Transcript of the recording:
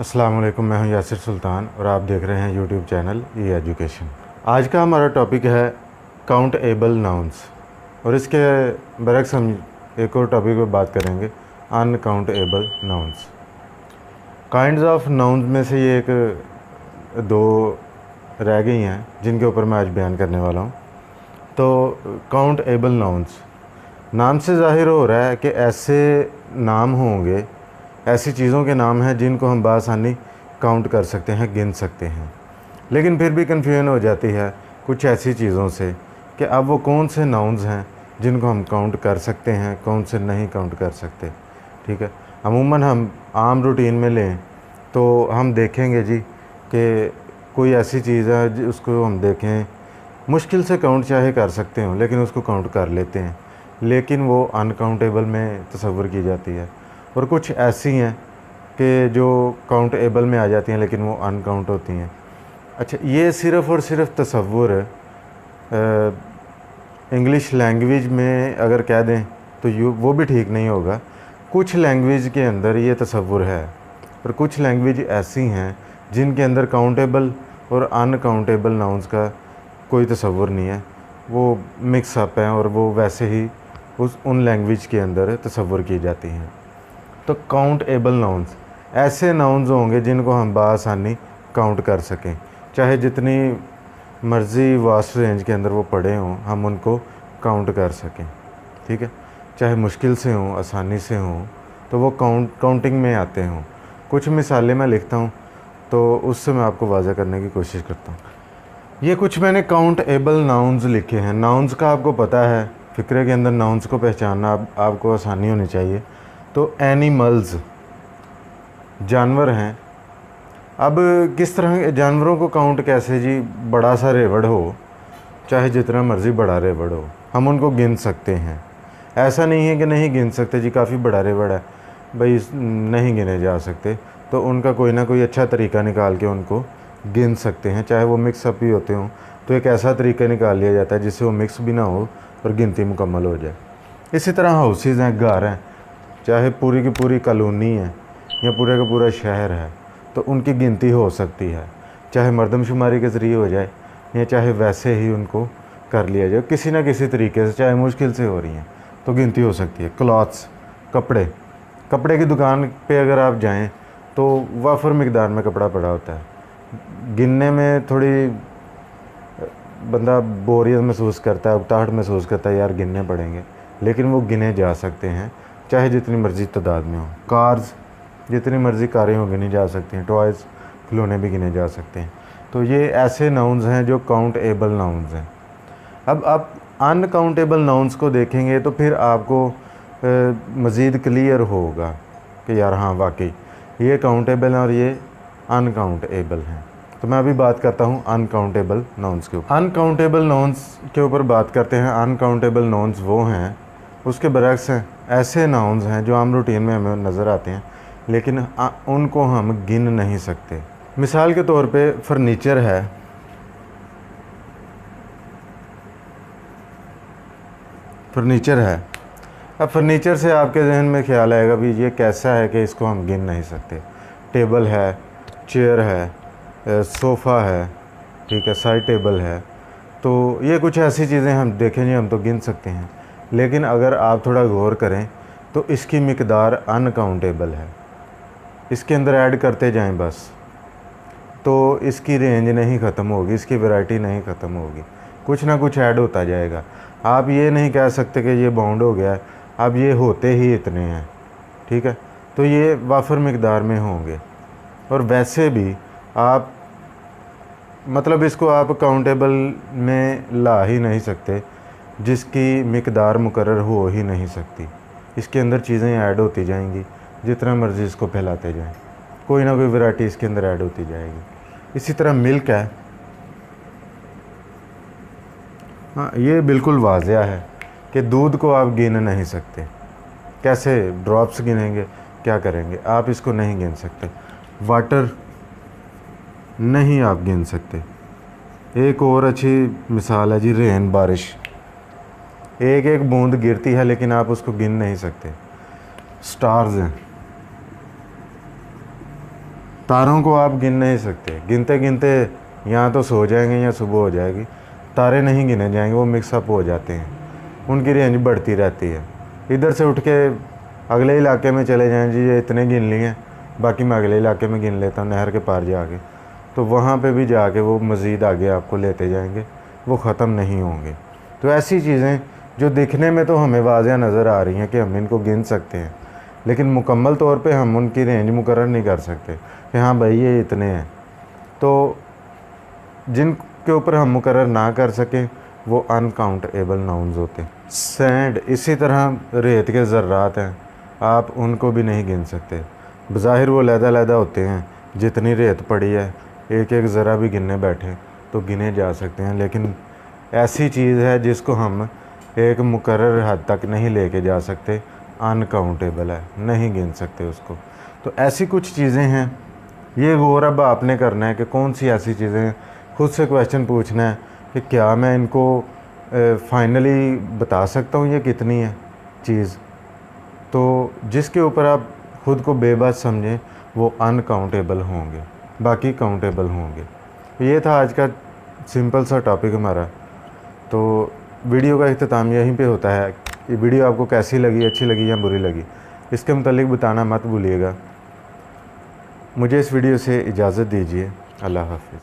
अस्सलाम वालेकुम, मैं हूं यासिर सुल्तान और आप देख रहे हैं यूट्यूब चैनल ई एजुकेशन। आज का हमारा टॉपिक है काउंटेबल नाउन्स और इसके बरक्स हम एक और टॉपिक पे बात करेंगे, uncountable nouns. Kinds of nouns में से ये एक दो रह गई हैं जिनके ऊपर मैं आज बयान करने वाला हूँ। तो काउंटेबल नाउन्स, नाम से ज़ाहिर हो रहा है कि ऐसे नाम होंगे, ऐसी चीज़ों के नाम हैं जिनको हम बासानी काउंट कर सकते हैं, गिन सकते हैं। लेकिन फिर भी कन्फ्यूजन हो जाती है कुछ ऐसी चीज़ों से कि अब वो कौन से नाउन्स हैं जिनको हम काउंट कर सकते हैं, कौन से नहीं काउंट कर सकते। ठीक है, अमूमन हम आम रूटीन में लें तो हम देखेंगे जी कि कोई ऐसी चीज़ है उसको हम देखें मुश्किल से काउंट चाहे कर सकते हो लेकिन उसको काउंट कर लेते हैं, लेकिन वो अनकाउंटेबल में तस्वर की जाती है। और कुछ ऐसी हैं कि जो काउंटेबल में आ जाती हैं लेकिन वो अनकाउंट होती हैं। अच्छा, ये सिर्फ़ और सिर्फ तस्वुर इंग्लिश लैंग्वेज में अगर कह दें तो वो भी ठीक नहीं होगा। कुछ लैंग्वेज के अंदर ये तस्वुर है और कुछ लैंग्वेज ऐसी हैं जिनके अंदर काउंटेबल और अनकाउंटेबल नाउन्स का कोई तस्वुर नहीं है, वो मिक्स अप हैं और वो वैसे ही उन लैंग्वेज के अंदर तस्वुर की जाती हैं। तो काउंटेबल नाउन्स ऐसे नाउन्स होंगे जिनको हम बासानी काउंट कर सकें, चाहे जितनी मर्ज़ी वास्ट रेंज के अंदर वो पड़े हों, हम उनको काउंट कर सकें। ठीक है, चाहे मुश्किल से हों, आसानी से हों, तो वो काउंटिंग में आते हों। कुछ मिसालें मैं लिखता हूँ तो उससे मैं आपको वाज़ह करने की कोशिश करता हूँ। ये कुछ मैंने काउंटेबल नाउन्स लिखे हैं। नाउन्स का आपको पता है, फ़िक्रे के अंदर नाउन्स को पहचानना आपको आसानी होनी चाहिए। तो एनिमल्स जानवर हैं। अब किस तरह जानवरों को काउंट कैसे जी, बड़ा सा रेवड़ हो, चाहे जितना मर्ज़ी बड़ा रेवड़ हो, हम उनको गिन सकते हैं। ऐसा नहीं है कि नहीं गिन सकते जी, काफ़ी बड़ा रेवड़ है भाई नहीं गिने जा सकते, तो उनका कोई ना कोई अच्छा तरीका निकाल के उनको गिन सकते हैं। चाहे वो मिक्स अप ही होते हों तो एक ऐसा तरीका निकाल लिया जाता है जिससे वो मिक्स भी ना हो और गिनती मुकम्मल हो जाए। इसी तरह हाउसेज़ हैं, घर हैं, चाहे पूरी की पूरी कॉलोनी है या पूरा का पूरा शहर है, तो उनकी गिनती हो सकती है, चाहे मरदमशुमारी के ज़रिए हो जाए या चाहे वैसे ही उनको कर लिया जाए किसी ना किसी तरीके से, चाहे मुश्किल से हो रही हैं तो गिनती हो सकती है। क्लॉथ्स, कपड़े की दुकान पे अगर आप जाएं तो वाफर मिकदार में कपड़ा पड़ा होता है, गिनने में थोड़ी बंदा बोरियत महसूस करता है, उकताहट महसूस करता है, यार गिनने पड़ेंगे, लेकिन वो गिने जा सकते हैं चाहे जितनी मर्ज़ी तादाद में हो। कार्स, जितनी मर्ज़ी कारें हो गिनी जा सकती हैं। टॉयज़, खिलौने भी गिने जा सकते हैं। तो ये ऐसे नाउन्स हैं जो काउंटेबल नाउन्स हैं। अब आप अनकाउंटेबल नाउन्स को देखेंगे तो फिर आपको मज़ीद क्लियर होगा कि यार हाँ वाकई ये काउंटेबल हैं और ये अनकाउंटेबल हैं। तो मैं अभी बात करता हूँ अनकाउंटेबल नाउन्स के ऊपर। अनकाउंटेबल नाउन्स के ऊपर बात करते हैं। अनकाउंटेबल नाउन्स वो हैं, उसके बरक्स हैं, ऐसे नाउन्स हैं जो आम रूटीन में हमें नज़र आते हैं लेकिन उनको हम गिन नहीं सकते। मिसाल के तौर पे फर्नीचर है, अब फर्नीचर से आपके जहन में ख्याल आएगा भी ये कैसा है कि इसको हम गिन नहीं सकते। टेबल है, चेयर है, सोफ़ा है, ठीक है, साइड टेबल है, तो ये कुछ ऐसी चीज़ें हम देखें जी हम तो गिन सकते हैं, लेकिन अगर आप थोड़ा गौर करें तो इसकी मिकदार अनकाउंटेबल है। इसके अंदर ऐड करते जाएं बस, तो इसकी रेंज नहीं ख़त्म होगी, इसकी वैरायटी नहीं ख़त्म होगी, कुछ ना कुछ ऐड होता जाएगा। आप ये नहीं कह सकते कि ये बाउंड हो गया है, अब ये होते ही इतने हैं, ठीक है, तो ये वाफर मिकदार में होंगे। और वैसे भी आप मतलब इसको आप काउंटेबल में ला ही नहीं सकते जिसकी मिकदार मुकर्रर हो ही नहीं सकती। इसके अंदर चीज़ें ऐड होती जाएंगी, जितना मर्ज़ी इसको फैलाते जाएं, कोई ना कोई वैरायटी इसके अंदर ऐड होती जाएगी। इसी तरह मिल्क है, हाँ ये बिल्कुल वाज़िया है कि दूध को आप गिन नहीं सकते। कैसे ड्रॉप्स गिनेंगे, क्या करेंगे, आप इसको नहीं गिन सकते। वाटर नहीं आप गिन सकते। एक और अच्छी मिसाल है जी रेन, बारिश, एक एक बूंद गिरती है लेकिन आप उसको गिन नहीं सकते। स्टार्स हैं, तारों को आप गिन नहीं सकते, गिनते गिनते यहाँ तो सो जाएंगे या सुबह हो जाएगी, तारे नहीं गिने जाएंगे, वो मिक्सअप हो जाते हैं, उनकी रेंज बढ़ती रहती है। इधर से उठ के अगले इलाके में चले जाएं, जी ये इतने गिन लिए, बाकी मैं अगले इलाके में गिन लेता हूँ नहर के पार जाके, तो वहाँ पे भी जाके वो मज़ीद आगे आपको लेते जाएंगे, वो ख़त्म नहीं होंगे। तो ऐसी चीज़ें जो दिखने में तो हमें वाज़ह नज़र आ रही हैं कि हम इनको गिन सकते हैं, लेकिन मुकम्मल तौर पे हम उनकी रेंज मुकर्रर नहीं कर सकते कि हाँ भाई ये इतने हैं। तो जिनके ऊपर हम मुकर्रर ना कर सकें वो अनकाउंटेबल नाउन्स होते हैं। सैंड इसी तरह रेत के ज़र्रात हैं, आप उनको भी नहीं गिन सकते। बज़ाहिर वो लहदा होते हैं, जितनी रेत पड़ी है एक एक ज़रा भी गिनने बैठे तो गिने जा सकते हैं, लेकिन ऐसी चीज़ है जिसको हम एक मुकर्रर हद तक नहीं लेके जा सकते, अनकाउंटेबल है, नहीं गिन सकते उसको। तो ऐसी कुछ चीज़ें हैं, ये गौर अब आपने करना है कि कौन सी ऐसी चीज़ें, खुद से क्वेश्चन पूछना है कि क्या मैं इनको फाइनली बता सकता हूँ ये कितनी है चीज़। तो जिसके ऊपर आप ख़ुद को बेबस समझें वो अनकाउंटेबल होंगे, बाकी काउंटेबल होंगे। ये था आज का सिंपल सा टॉपिक हमारा। तो वीडियो का इख्तिताम यहीं पे होता है। ये वीडियो आपको कैसी लगी, अच्छी लगी या बुरी लगी, इसके मुतालिक बताना मत भूलिएगा। मुझे इस वीडियो से इजाज़त दीजिए। अल्लाह हाफ़िज़।